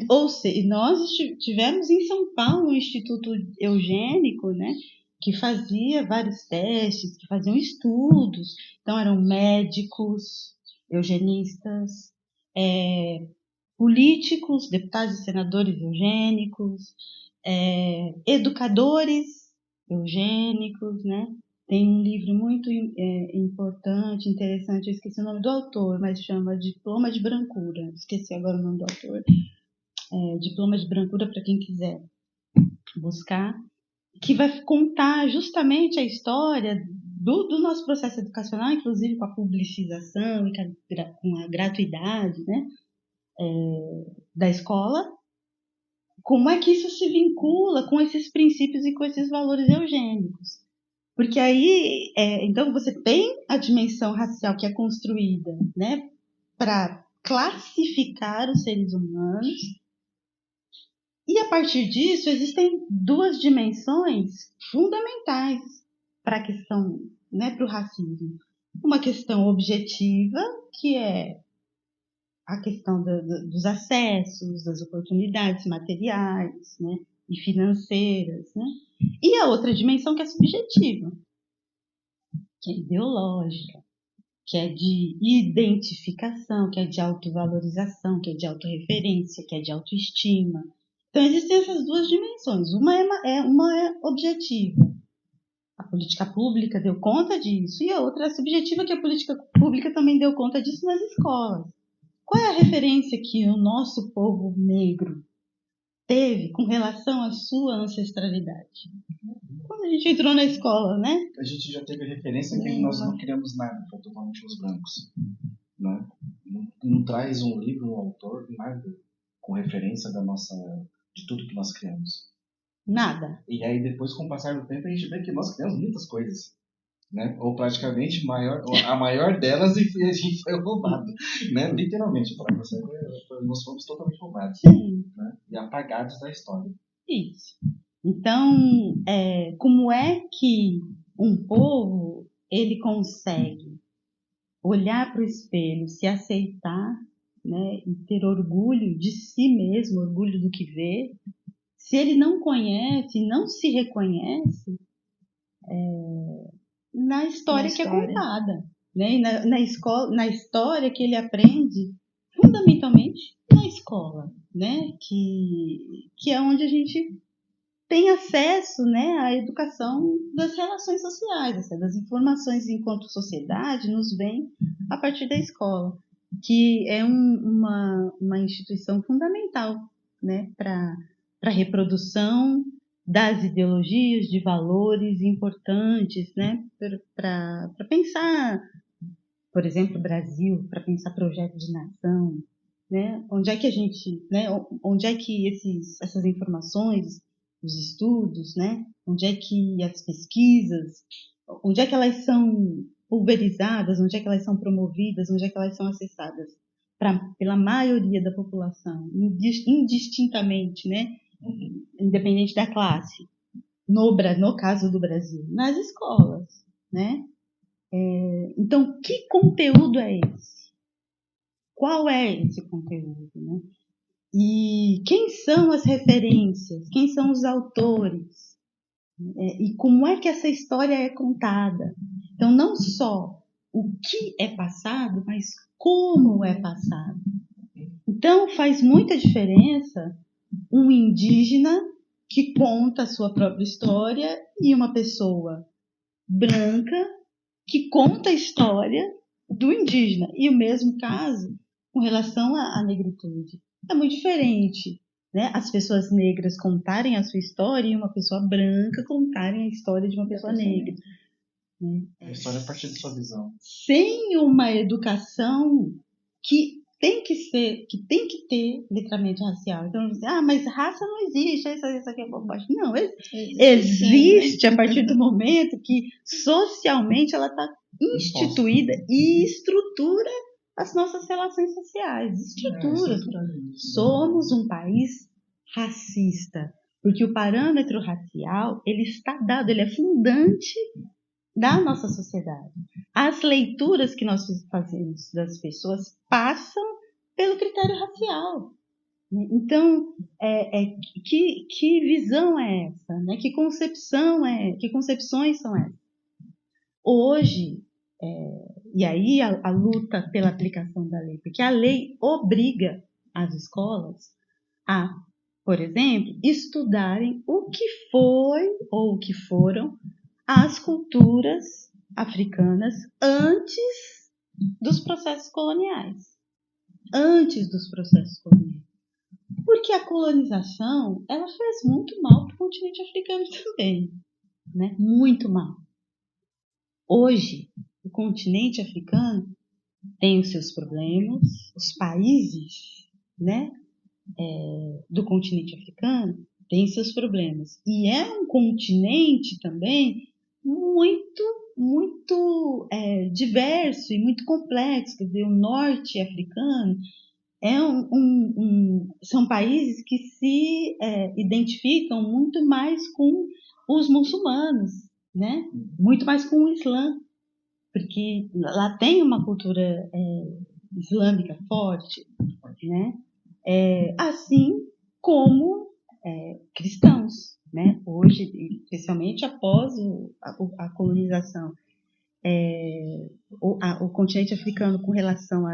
Ou seja, nós tivemos em São Paulo um instituto eugênico, né, que fazia vários testes, que faziam estudos. Então, eram médicos, eugenistas, políticos, deputados e senadores eugênicos, educadores eugênicos, né? Tem um livro muito importante, interessante, eu esqueci o nome do autor, mas chama Diploma de Brancura. Esqueci agora o nome do autor. Diploma de Brancura, para quem quiser buscar, que vai contar justamente a história do nosso processo educacional, inclusive com a publicização e com a gratuidade, né, da escola. Como é que isso se vincula com esses princípios e com esses valores eugênicos? Porque aí, então, você tem a dimensão racial que é construída, né, para classificar os seres humanos. E a partir disso, existem duas dimensões fundamentais para a questão, né, para o racismo. Uma questão objetiva, que é a questão dos acessos, das oportunidades materiais, né, e financeiras, né? E a outra dimensão que é subjetiva, que é ideológica, que é de identificação, que é de autovalorização, que é de autorreferência, que é de autoestima. Então, existem essas duas dimensões. Uma é objetiva. A política pública deu conta disso. E a outra é subjetiva, que a política pública também deu conta disso nas escolas. Qual é a referência que o nosso povo negro teve com relação à sua ancestralidade? Quando a gente entrou na escola, né? A gente já teve a referência que nós não criamos nada para totalmente os brancos. Né? Não traz um livro, um autor, nada com referência de tudo que nós criamos. Nada. E aí depois, com o passar do tempo, a gente vê que nós criamos muitas coisas. Né? Ou praticamente a maior delas, e a gente foi roubado. Né? Literalmente, nós fomos totalmente roubados. Sim. Né? E apagados da história. Isso. Então, como é que um povo ele consegue olhar para o espelho, se aceitar, né, e ter orgulho de si mesmo, orgulho do que vê, se ele não conhece, não se reconhece na história que é contada, né, e na história que ele aprende, fundamentalmente na escola, né, que é onde a gente tem acesso, né, à educação das relações sociais, das informações enquanto sociedade nos vem a partir da escola, que é uma instituição fundamental, né, para a reprodução das ideologias, de valores importantes, né, para pensar, por exemplo, o Brasil, para pensar projeto de nação, né, onde é que a gente, né, onde é que essas informações, os estudos, né, onde é que as pesquisas, onde é que elas são pulverizadas, onde é que elas são promovidas, onde é que elas são acessadas pela maioria da população, indistintamente, né, independente da classe, no caso do Brasil, nas escolas, né? Então, que conteúdo é esse? Qual é esse conteúdo, né? E quem são as referências? Quem são os autores? E como é que essa história é contada? Então, não só o que é passado, mas como é passado. Então, faz muita diferença um indígena que conta a sua própria história e uma pessoa branca que conta a história do indígena. E o mesmo caso com relação à negritude. É muito diferente, né? As pessoas negras contarem a sua história e uma pessoa branca contarem a história de uma pessoa negra. A história é a partir da sua visão. Sem uma educação que tem que ter letramento racial. Então, mas raça não existe, isso aqui é bobagem. Não, existe a partir do momento que socialmente ela está instituída e estrutura as nossas relações sociais. Estrutura. Somos um país racista, porque o parâmetro racial ele está dado, ele é fundante da nossa sociedade. As leituras que nós fazemos das pessoas passam pelo critério racial. né? Então, que visão é essa? Né? Que concepções são essas? Hoje, e aí a luta pela aplicação da lei, porque a lei obriga as escolas a, por exemplo, estudarem o que foi ou o que foram as culturas africanas antes dos processos coloniais. Antes dos processos coloniais. Porque a colonização, ela fez muito mal para o continente africano também, né? Muito mal. Hoje, o continente africano tem os seus problemas, os países, né, do continente africano têm seus problemas. E é um continente também muito diverso e muito complexo. Quer dizer, o norte africano são países que se identificam muito mais com os muçulmanos, né? Muito mais com o Islã, porque lá tem uma cultura islâmica forte, né? Assim como cristãos, né? Hoje, especialmente após a colonização, o continente africano com relação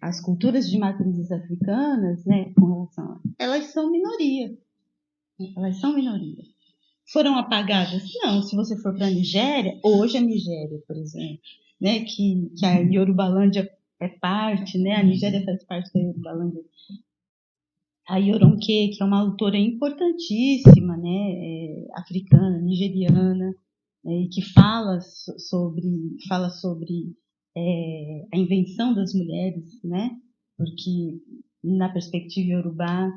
às culturas de matrizes africanas, né? Elas são minoria. Elas são minoria. Foram apagadas? Não. Se você for para a Nigéria, hoje a Nigéria, por exemplo, né? Que a Yorubalândia é parte, né? A Nigéria faz parte da Yorubalândia. A Yoronke, que é uma autora importantíssima, né, africana, nigeriana, e que fala sobre a invenção das mulheres, né, porque na perspectiva iorubá,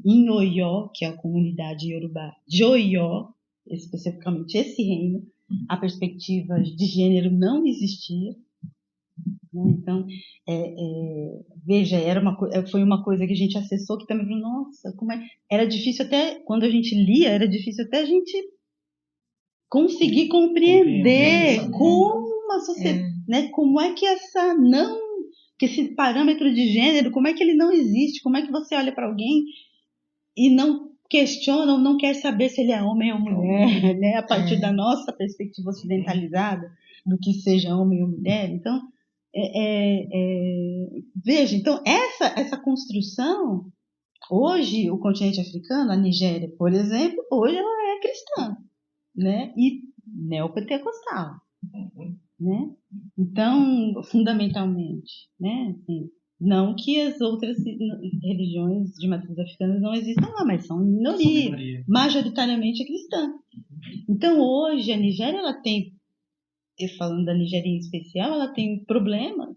em Oió, que é a comunidade iorubá de Oió, especificamente esse reino, a perspectiva de gênero não existia. Então, veja, foi uma coisa que a gente acessou que também, nossa, era difícil até, quando a gente lia, era difícil até a gente conseguir compreender como uma sociedade, né, como é que que esse parâmetro de gênero, como é que ele não existe, como é que você olha para alguém e não questiona ou não quer saber se ele é homem ou mulher, né, a partir da nossa perspectiva ocidentalizada do que seja homem ou mulher. Então, veja, então essa construção, hoje o continente africano, a Nigéria, por exemplo, hoje ela é cristã, né, e neopentecostal, né, então fundamentalmente, né, assim, não que as outras religiões de matriz africana não existam lá, mas são minoria, majoritariamente é cristã. Então hoje a Nigéria, ela tem, falando da Nigéria em especial, ela tem problemas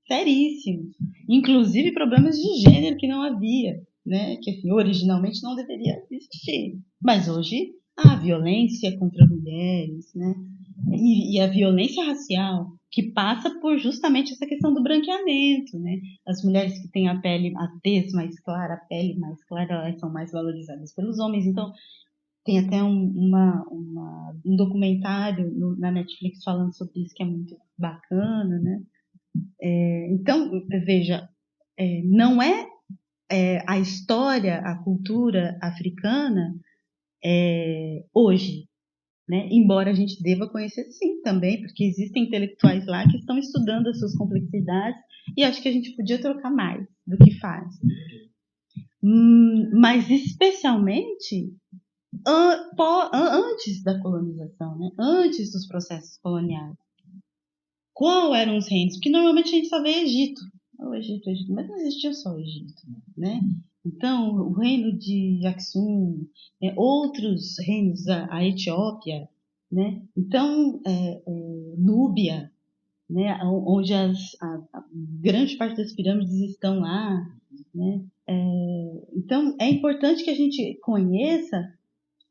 seríssimos, inclusive problemas de gênero que não havia, né? Que assim, originalmente não deveria existir, mas hoje há violência contra mulheres, né? E a violência racial, que passa por justamente essa questão do branqueamento, né? As mulheres que têm a tez mais clara, a pele mais clara, elas são mais valorizadas pelos homens. Então, tem até um documentário na Netflix falando sobre isso, que é muito bacana, né? Então, veja, não é a história, a cultura africana hoje, né? Embora a gente deva conhecer sim também, porque existem intelectuais lá que estão estudando as suas complexidades e acho que a gente podia trocar mais do que faz. Mas especialmente antes da colonização, né? Antes dos processos coloniais. Qual eram os reinos? Porque normalmente a gente só vê Egito. O Egito, mas não existia só o Egito, né? Então, o reino de Aksum, outros reinos, a Etiópia, né? Então, Núbia, né? Onde a grande parte das pirâmides estão lá, né? Então, é importante que a gente conheça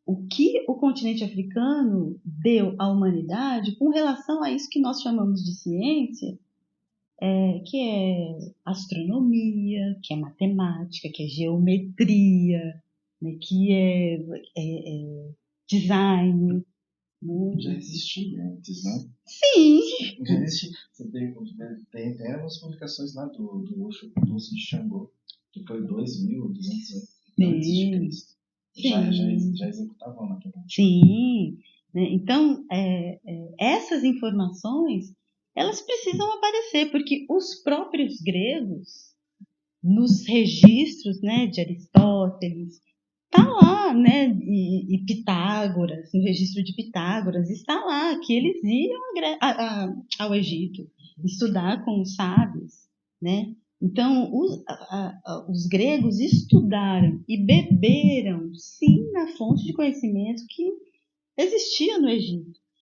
o que o continente africano deu à humanidade com relação a isso que nós chamamos de ciência, que é astronomia, que é matemática, que é geometria, né, que é design. Já existia antes, né? Sim! Já existia. Tem umas publicações lá do uso de Xangô. que foi 2.200 antes de Cristo. Já executavam na matemática. Sim. Né? Então, essas informações, elas precisam aparecer, porque os próprios gregos, nos registros, né, de Aristóteles, está lá, né, e Pitágoras, no registro de Pitágoras, está lá que eles iam ao Egito estudar com os sábios, né? Então, os gregos estudaram e beberam, sim, na fonte de conhecimento que existia no Egito.